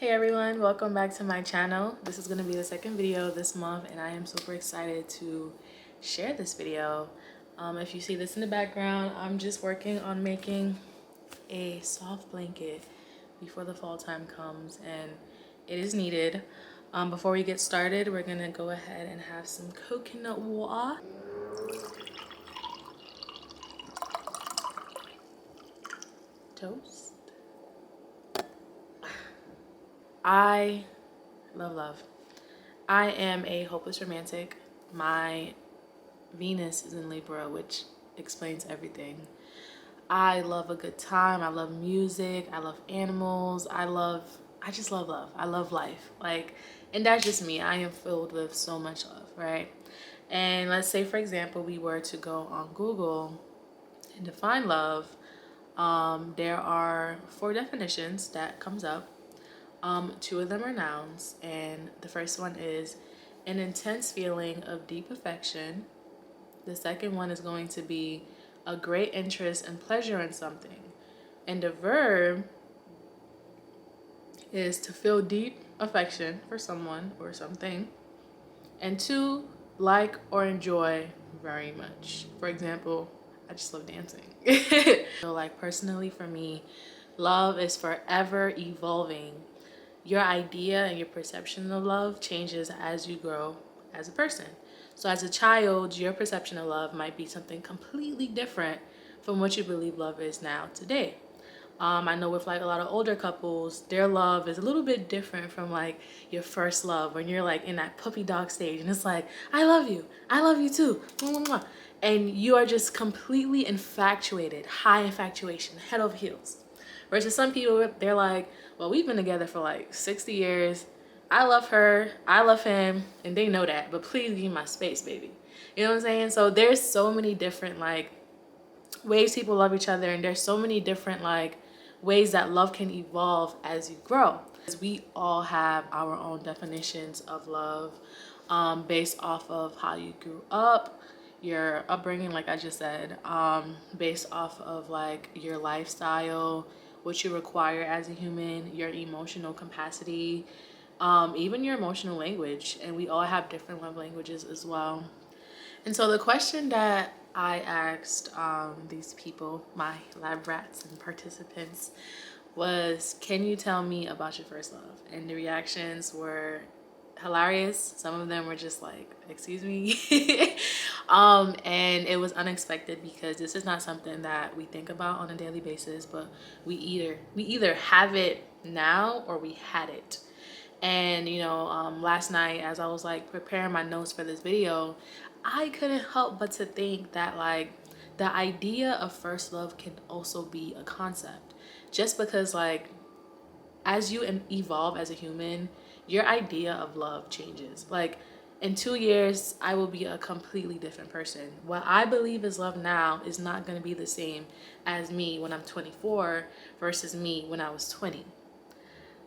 Hey everyone, welcome back to my channel. This is going to be the second video this month and I am super excited to share this video. If you see this in the background, I'm just working on making a soft blanket before the fall time comes and it is needed. Before we get started, we're going to go ahead and have some coconut water. Toast. I love. I am a hopeless romantic. My Venus is in Libra, which explains everything. I love a good time. I love music. I love animals. I just love love. I love life. And that's just me. I am filled with so much love, right? And let's say, for example, we were to go on Google and define love. There are 4 definitions that comes up. 2 of them are nouns, and the first one is an intense feeling of deep affection. The second one is going to be a great interest and pleasure in something. And the verb is to feel deep affection for someone or something. And 2, like or enjoy very much. For example, I just love dancing. So personally for me, love is forever evolving. Your idea and your perception of love changes as you grow as a person. So as a child, your perception of love might be something completely different from what you believe love is now today. I know with a lot of older couples, their love is a little bit different from your first love when you're in that puppy dog stage and it's like, I love you too. And you are just completely infatuated, high infatuation, head over heels. Versus some people, they're like, well, we've been together for 60 years. I love her, I love him, and they know that, but please give me my space, baby. You know what I'm saying? So there's so many different ways people love each other, and there's so many different ways that love can evolve as you grow. We all have our own definitions of love based off of how you grew up, your upbringing, like I just said, based off of your lifestyle, what you require as a human, your emotional capacity, even your emotional language. And we all have different love languages as well. And so the question that I asked these people, my lab rats and participants, was, can you tell me about your first love? And the reactions were hilarious. Some of them were just excuse me. And it was unexpected because this is not something that we think about on a daily basis, but we either have it now or we had it. And last night as I was preparing my notes for this video, I couldn't help but to think that the idea of first love can also be a concept, just because as you evolve as a human, your idea of love changes. In 2 years, I will be a completely different person. What I believe is love now is not going to be the same as me when I'm 24 versus me when I was 20.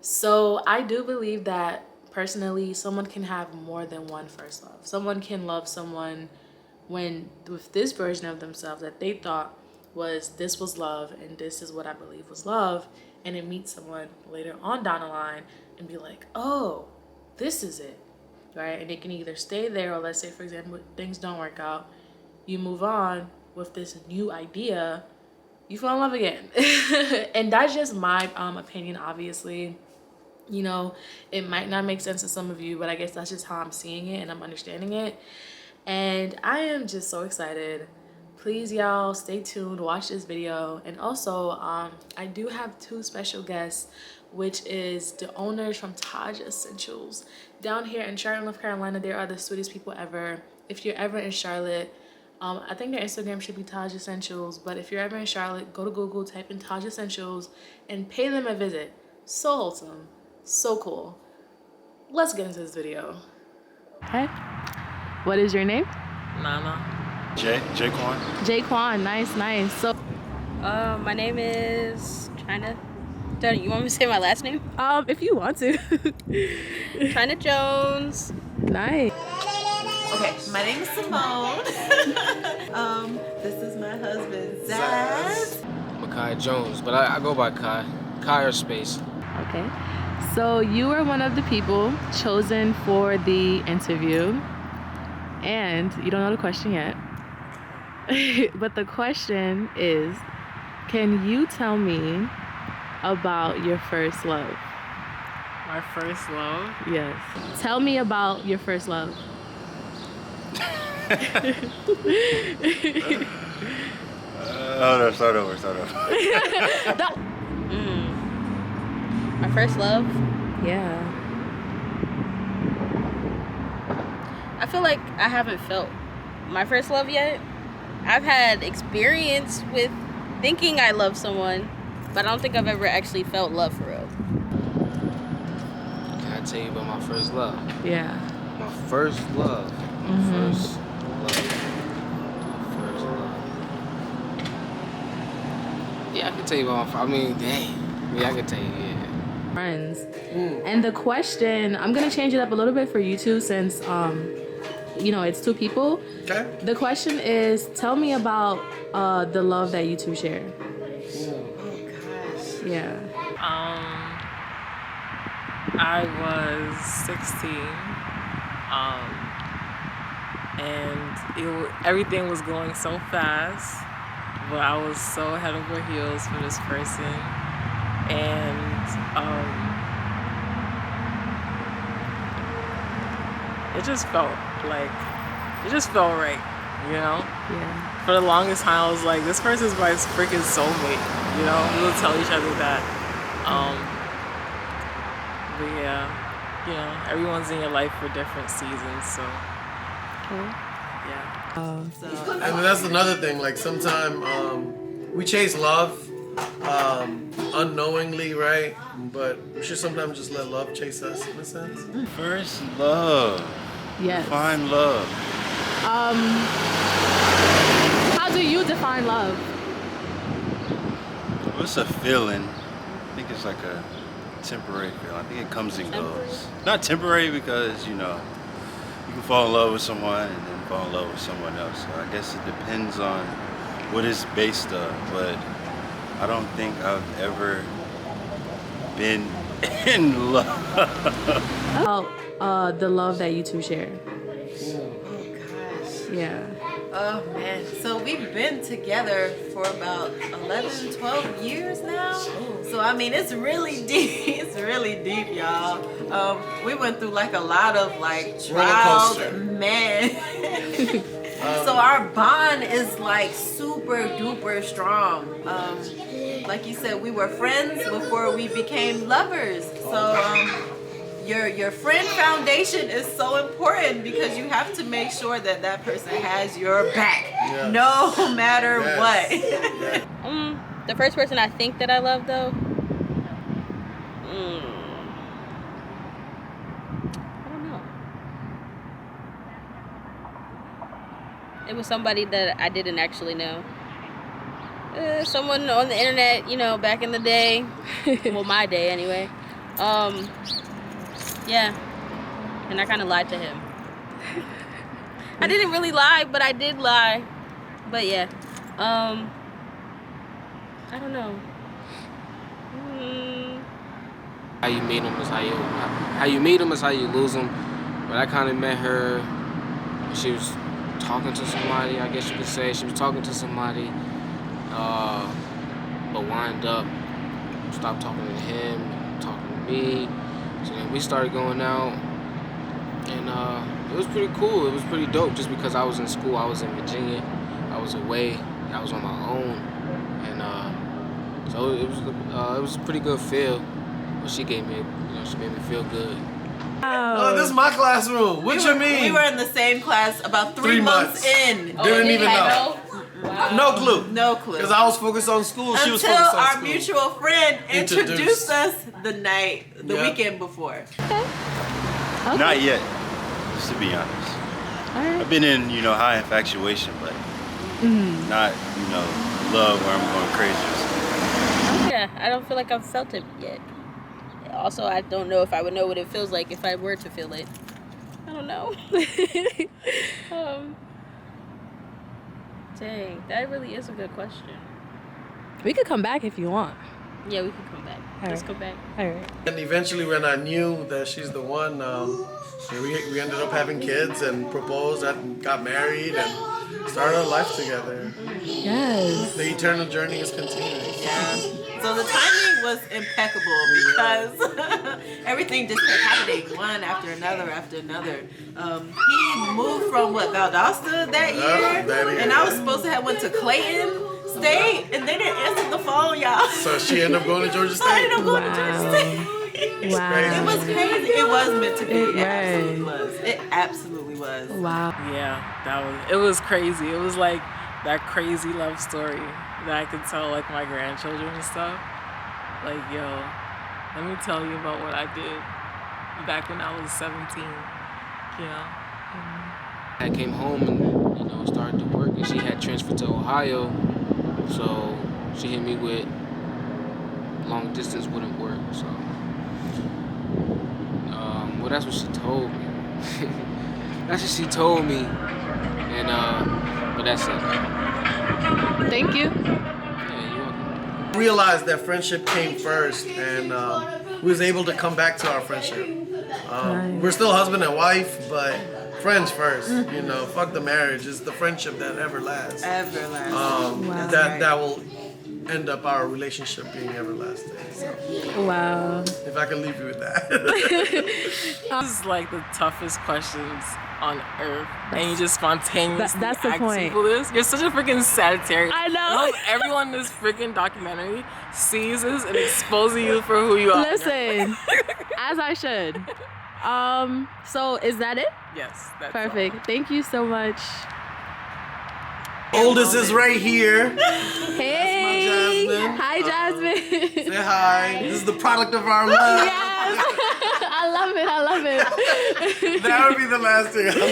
So I do believe that personally, someone can have more than one first love. Someone can love someone with this version of themselves that they thought this was love and this is what I believe was love, and then meet someone later on down the line and be like, oh, this is it, right? And it can either stay there, or let's say, for example, things don't work out, you move on with this new idea, you fall in love again. And that's just my opinion, obviously. It might not make sense to some of you, but I guess that's just how I'm seeing it and I'm understanding it. And I am just so excited. Please, y'all, stay tuned, watch this video. And also, I do have 2 special guests, which is the owners from Taj Essentials. Down here in Charlotte, North Carolina, they are the sweetest people ever. If you're ever in Charlotte, I think their Instagram should be Taj Essentials. But if you're ever in Charlotte, go to Google, type in Taj Essentials, and pay them a visit. So wholesome, so cool. Let's get into this video. Okay. What is your name? Nana. Jaquan. Jaquan, nice. So, My name is China. You want me to say my last name? if you want to. China Jones. Nice. Okay, my name is Simone. This is my husband, Zaz. Makai Jones, but I go by Kai. Kai or Space. Okay. So you were one of the people chosen for the interview, and you don't know the question yet. But the question is, can you tell me about your first love? My first love? Yes. Tell me about your first love. Hold on, start over. My first love? Yeah. I feel like I haven't felt my first love yet. I've had experience with thinking I love someone, but I don't think I've ever actually felt love for real. Can I tell you about my first love? Yeah. My first love. My first love. Yeah, I can tell you about I can tell you, yeah. Friends. And the question, I'm gonna change it up a little bit for you two since it's two people. Okay. The question is, tell me about the love that you two share. Oh gosh. Yeah. I was 16, and everyththing was going so fast, but I was so head over heels for this person, and it just felt right, Yeah. For the longest time, I was like, this person's my freaking soulmate, we would tell each other that. But yeah, everyone's in your life for different seasons, so yeah. And that's another thing. Like sometimes we chase love unknowingly, right? But we should sometimes just let love chase us, in a sense. First love. Yes. Define love. How do you define love? What's a feeling? I think it's like a temporary feeling. I think it comes and goes. Not temporary because, you can fall in love with someone and then fall in love with someone else. So I guess it depends on what it's based on. But I don't think I've ever been in love. About the love that you two share. Oh gosh. Yeah. Oh man. So we've been together for about 11, 12 years now. So I mean, it's really deep. It's really deep, y'all. We went through like a lot of like trials, man. So our bond is like super duper strong. Like you said, we were friends before we became lovers. So your friend foundation is so important because you have to make sure that that person has your back, no matter what. The first person I think that I love though, I don't know. It was somebody that I didn't actually know. Someone on the internet, back in the day. Well, my day anyway. Yeah. And I kind of lied to him. I didn't really lie, but I did lie. But yeah. I don't know. How you meet them is how you meet them is how you lose them. But I kind of met her. She was talking to somebody. I guess you could say she was talking to somebody, but wind up stopped talking to him, talking to me. So then we started going out, and it was pretty cool. It was pretty dope. Just because I was in school, I was in Virginia, I was away, I was on my own, and so it was a pretty good feel. She gave me, she made me feel good. Oh, this is my classroom. What you mean? We were in the same class about 3 months in. Didn't even know. Wow. No clue. No clue. Because I was focused on school. She was Until focused on our school. mutual friend introduced us the weekend before. Okay. Not yet, just to be honest. Alright. I've been in, high infatuation, but not, love where I'm going crazy or something. Yeah, I don't feel like I've felt it yet. Also, I don't know if I would know what it feels like if I were to feel it. I don't know. Dang, that really is a good question. We could come back if you want. Yeah, we can come back. Let's go back. All right. And eventually, when I knew that she's the one, we ended up having kids and proposed and got married and started our life together. Yes. The eternal journey is continuing. Yeah. So the timing was impeccable because everything just kept happening one after another after another. He moved from Valdosta that year, and I was supposed to have went to Clayton State, and they didn't answer the phone, y'all. So she ended up going to Georgia So I ended State. up going to Georgia State. Wow. It was crazy. It was meant to be. It It absolutely was. was. It absolutely was. Wow. Yeah, it was crazy. It was like that crazy love story that I could tell like my grandchildren and stuff. Like, yo, let me tell you about what I did back when I was 17, you know? I came home and, you know, started to work, and she had transferred to Ohio, so she hit me with long distance wouldn't work, so. Well, that's what she told me. That's what she told me, and, but that's it. Thank you. Yeah, you're welcome. Realized that friendship came first, and we was able to come back to our friendship. We're still husband and wife, but friends first. You know, fuck the marriage. It's the friendship that ever lasts. Everlasting. That will end up our relationship being everlasting. So, Wow. if I can leave you with that. This is like the toughest questions on earth, and you just spontaneously that's the ask point. people this. You're such a freaking Sagittarius. I know. I hope everyone in this freaking documentary sees this and exposes you for who you are. Listen, as I should. So is that it? Yes, that's Perfect. Thank you so much. Oldest is right here. Hey. Jasmine. Hi, Jasmine. Say hi. This is the product of our love. Yes. I love it. I love it. That would be the last thing I'll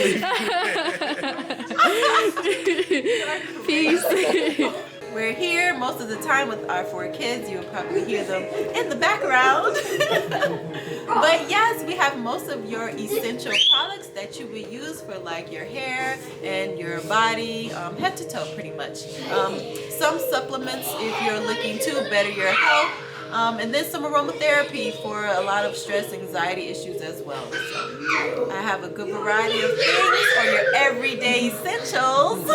leave. Peace. We're here most of the time with our 4 kids. You'll probably hear them in the background. But yes, we have most of your essential products that you would use for like your hair and your body, head to toe pretty much. Some supplements if you're looking to better your health. And then some aromatherapy for a lot of stress, anxiety issues as well. So I have a good variety of things for your everyday essentials.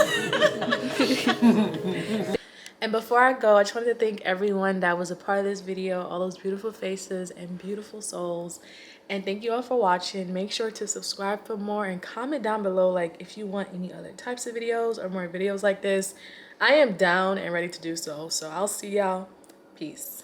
And before I go, I just wanted to thank everyone that was a part of this video, all those beautiful faces and beautiful souls. And thank you all for watching. Make sure to subscribe for more and comment down below like if you want any other types of videos or more videos like this. I am down and ready to do so. So I'll see y'all. Peace.